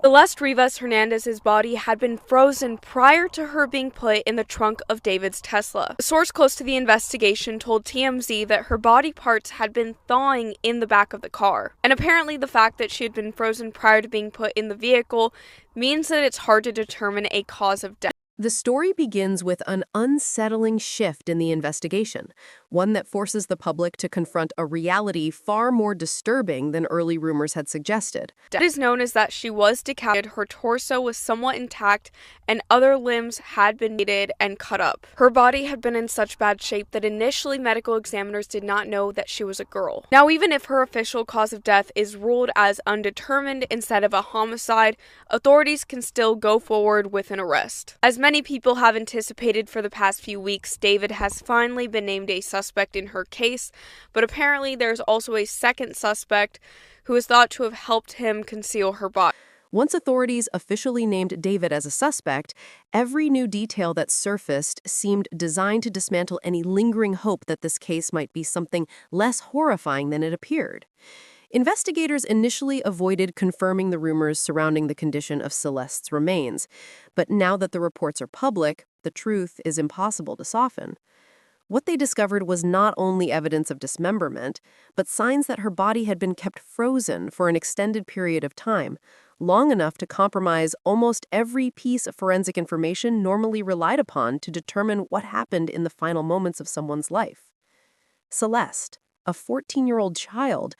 Celeste Rivas Hernandez's body had been frozen prior to her being put in the trunk of David's Tesla. A source close to the investigation told TMZ that her body parts had been thawing in the back of the car. And apparently the fact that she had been frozen prior to being put in the vehicle means that it's hard to determine a cause of death. The story begins with an unsettling shift in the investigation, one that forces the public to confront a reality far more disturbing than early rumors had suggested. It is known as that she was decapitated, her torso was somewhat intact, and other limbs had been mutilated and cut up. Her body had been in such bad shape that initially medical examiners did not know that she was a girl. Now, even if her official cause of death is ruled as undetermined instead of a homicide, authorities can still go forward with an arrest. As many people have anticipated for the past few weeks, David has finally been named a suspect in her case, but apparently there's also a second suspect who is thought to have helped him conceal her body. Once authorities officially named David as a suspect, every new detail that surfaced seemed designed to dismantle any lingering hope that this case might be something less horrifying than it appeared. Investigators initially avoided confirming the rumors surrounding the condition of Celeste's remains, but now that the reports are public, the truth is impossible to soften. What they discovered was not only evidence of dismemberment, but signs that her body had been kept frozen for an extended period of time, long enough to compromise almost every piece of forensic information normally relied upon to determine what happened in the final moments of someone's life. Celeste, a 14-year-old child,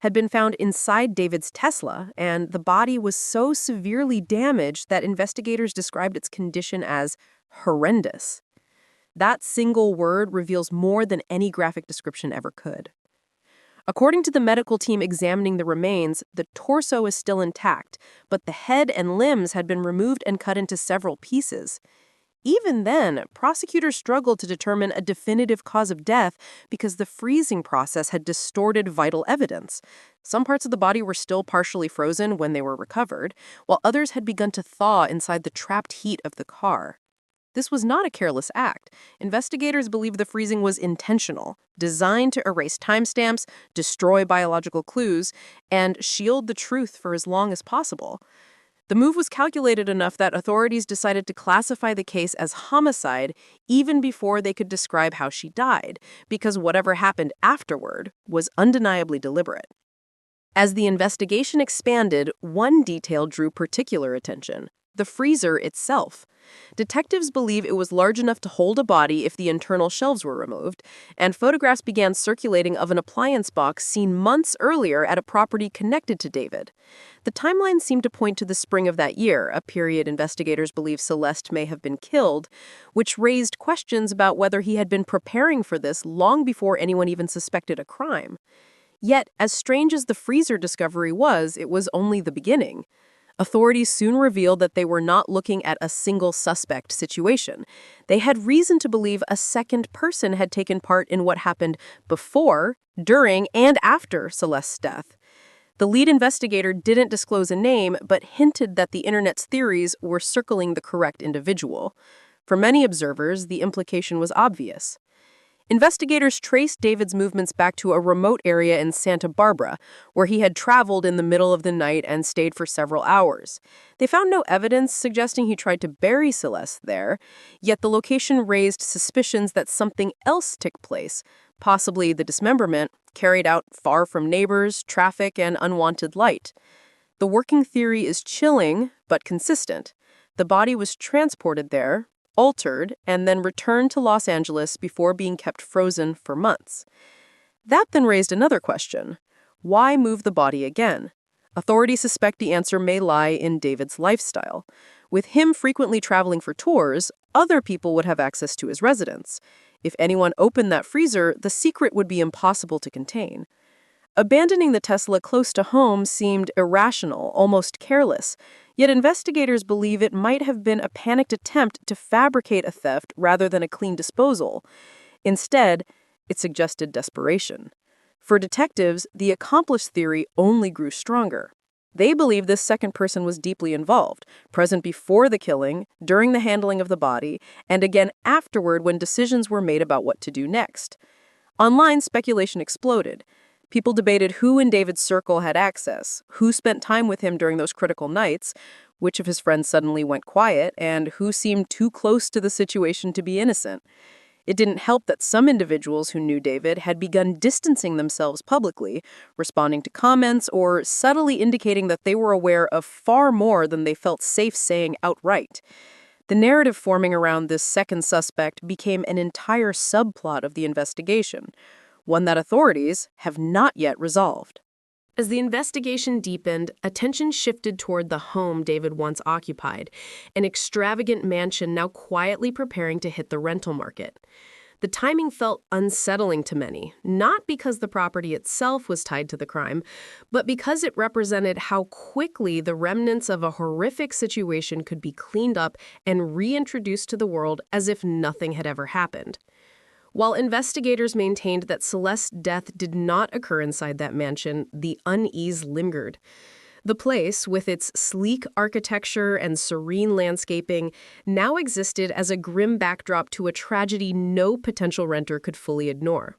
had been found inside David's Tesla, and the body was so severely damaged that investigators described its condition as horrendous. That single word reveals more than any graphic description ever could. According to the medical team examining the remains, the torso is still intact, but the head and limbs had been removed and cut into several pieces. Even then, prosecutors struggled to determine a definitive cause of death because the freezing process had distorted vital evidence. Some parts of the body were still partially frozen when they were recovered, while others had begun to thaw inside the trapped heat of the car. This was not a careless act. Investigators believe the freezing was intentional, designed to erase timestamps, destroy biological clues, and shield the truth for as long as possible. The move was calculated enough that authorities decided to classify the case as homicide even before they could describe how she died, because whatever happened afterward was undeniably deliberate. As the investigation expanded, one detail drew particular attention: the freezer itself. Detectives believe it was large enough to hold a body if the internal shelves were removed, and photographs began circulating of an appliance box seen months earlier at a property connected to David. The timeline seemed to point to the spring of that year, a period investigators believe Celeste may have been killed, which raised questions about whether he had been preparing for this long before anyone even suspected a crime. Yet, as strange as the freezer discovery was, it was only the beginning. Authorities soon revealed that they were not looking at a single suspect situation. They had reason to believe a second person had taken part in what happened before, during, and after Celeste's death. The lead investigator didn't disclose a name, but hinted that the internet's theories were circling the correct individual. For many observers, the implication was obvious. Investigators traced David's movements back to a remote area in Santa Barbara, where he had traveled in the middle of the night and stayed for several hours. They found no evidence suggesting he tried to bury Celeste there, yet the location raised suspicions that something else took place, possibly the dismemberment, carried out far from neighbors, traffic, and unwanted light. The working theory is chilling, but consistent. The body was transported there, altered, and then returned to Los Angeles before being kept frozen for months. That then raised another question. Why move the body again? Authorities suspect the answer may lie in David's lifestyle. With him frequently traveling for tours, other people would have access to his residence. If anyone opened that freezer, the secret would be impossible to contain. Abandoning the Tesla close to home seemed irrational, almost careless, yet investigators believe it might have been a panicked attempt to fabricate a theft rather than a clean disposal. Instead, it suggested desperation. For detectives, the accomplice theory only grew stronger. They believe this second person was deeply involved, present before the killing, during the handling of the body, and again afterward when decisions were made about what to do next. Online speculation exploded. People debated who in David's circle had access, who spent time with him during those critical nights, which of his friends suddenly went quiet, and who seemed too close to the situation to be innocent. It didn't help that some individuals who knew David had begun distancing themselves publicly, responding to comments, or subtly indicating that they were aware of far more than they felt safe saying outright. The narrative forming around this second suspect became an entire subplot of the investigation, one that authorities have not yet resolved. As the investigation deepened, attention shifted toward the home David once occupied, an extravagant mansion now quietly preparing to hit the rental market. The timing felt unsettling to many, not because the property itself was tied to the crime, but because it represented how quickly the remnants of a horrific situation could be cleaned up and reintroduced to the world as if nothing had ever happened. While investigators maintained that Celeste's death did not occur inside that mansion, the unease lingered. The place, with its sleek architecture and serene landscaping, now existed as a grim backdrop to a tragedy no potential renter could fully ignore.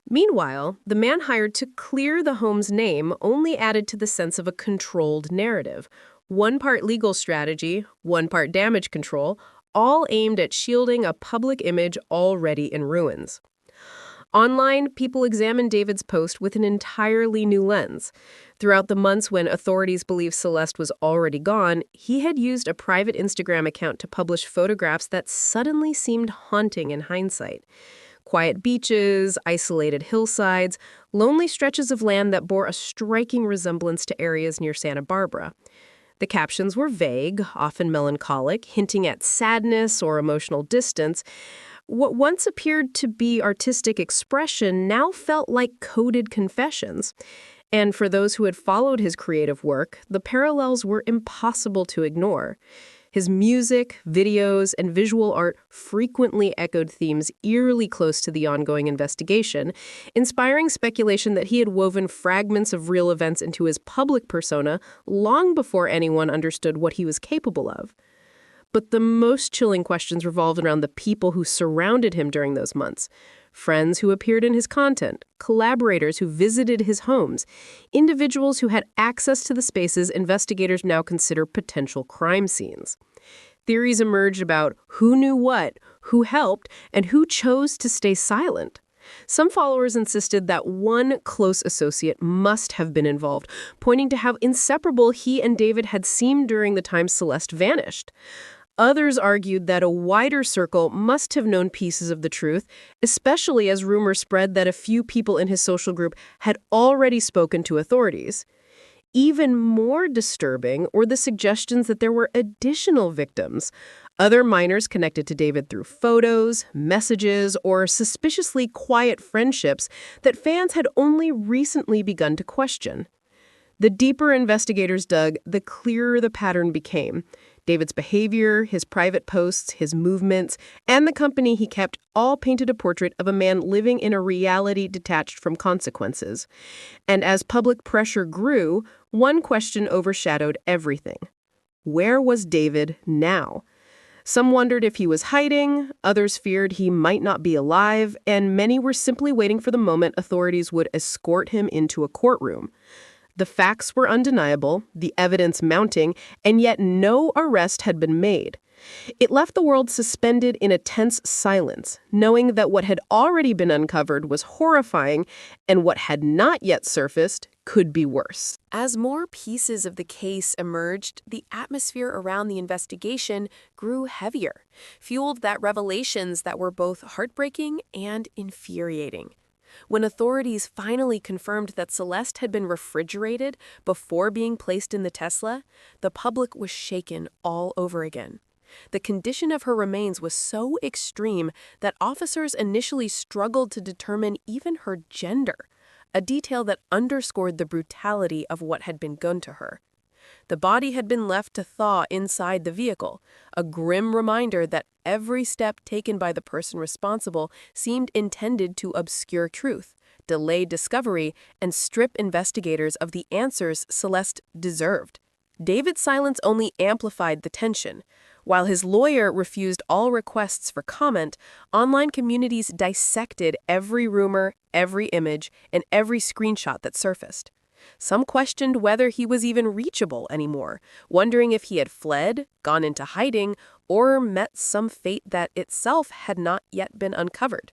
Meanwhile, the man hired to clear the home's name only added to the sense of a controlled narrative. One part legal strategy, one part damage control, all aimed at shielding a public image already in ruins. Online, people examined David's post with an entirely new lens. Throughout the months when authorities believed Celeste was already gone, he had used a private Instagram account to publish photographs that suddenly seemed haunting in hindsight. Quiet beaches, isolated hillsides, lonely stretches of land that bore a striking resemblance to areas near Santa Barbara. The captions were vague, often melancholic, hinting at sadness or emotional distance. What once appeared to be artistic expression now felt like coded confessions. And for those who had followed his creative work, the parallels were impossible to ignore. His music, videos, and visual art frequently echoed themes eerily close to the ongoing investigation, inspiring speculation that he had woven fragments of real events into his public persona long before anyone understood what he was capable of. But the most chilling questions revolved around the people who surrounded him during those months. Friends who appeared in his content, collaborators who visited his homes, individuals who had access to the spaces investigators now consider potential crime scenes. Theories emerged about who knew what, who helped, and who chose to stay silent. Some followers insisted that one close associate must have been involved, pointing to how inseparable he and David had seemed during the time Celeste vanished. Others argued that a wider circle must have known pieces of the truth, especially as rumors spread that a few people in his social group had already spoken to authorities. Even more disturbing were the suggestions that there were additional victims, other minors connected to David through photos, messages, or suspiciously quiet friendships that fans had only recently begun to question. The deeper investigators dug, the clearer the pattern became. David's behavior, his private posts, his movements, and the company he kept all painted a portrait of a man living in a reality detached from consequences. And as public pressure grew, one question overshadowed everything. Where was David now? Some wondered if he was hiding, others feared he might not be alive, and many were simply waiting for the moment authorities would escort him into a courtroom. The facts were undeniable, the evidence mounting, and yet no arrest had been made. It left the world suspended in a tense silence, knowing that what had already been uncovered was horrifying, and what had not yet surfaced could be worse. As more pieces of the case emerged, the atmosphere around the investigation grew heavier, fueled by revelations that were both heartbreaking and infuriating. When authorities finally confirmed that Celeste had been refrigerated before being placed in the Tesla, the public was shaken all over again. The condition of her remains was so extreme that officers initially struggled to determine even her gender, a detail that underscored the brutality of what had been done to her. The body had been left to thaw inside the vehicle, a grim reminder that every step taken by the person responsible seemed intended to obscure truth, delay discovery, and strip investigators of the answers Celeste deserved. David's silence only amplified the tension. While his lawyer refused all requests for comment, online communities dissected every rumor, every image, and every screenshot that surfaced. Some questioned whether he was even reachable anymore, wondering if he had fled, gone into hiding, or met some fate that itself had not yet been uncovered.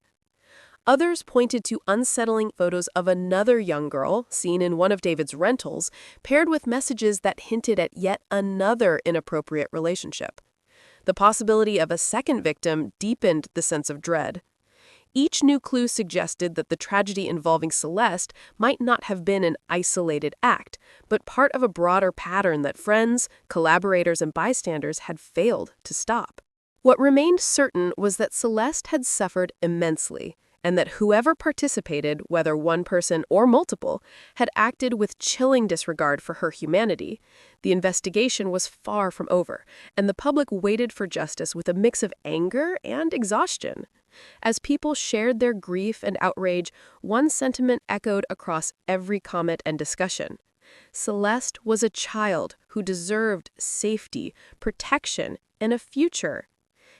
Others pointed to unsettling photos of another young girl, seen in one of David's rentals, paired with messages that hinted at yet another inappropriate relationship. The possibility of a second victim deepened the sense of dread. Each new clue suggested that the tragedy involving Celeste might not have been an isolated act, but part of a broader pattern that friends, collaborators, and bystanders had failed to stop. What remained certain was that Celeste had suffered immensely, and that whoever participated, whether one person or multiple, had acted with chilling disregard for her humanity. The investigation was far from over, and the public waited for justice with a mix of anger and exhaustion. As people shared their grief and outrage, one sentiment echoed across every comment and discussion. Celeste was a child who deserved safety, protection, and a future.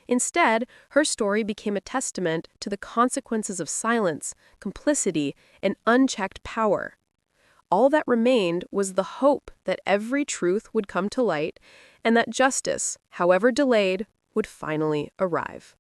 Instead, her story became a testament to the consequences of silence, complicity, and unchecked power. All that remained was the hope that every truth would come to light and that justice, however delayed, would finally arrive.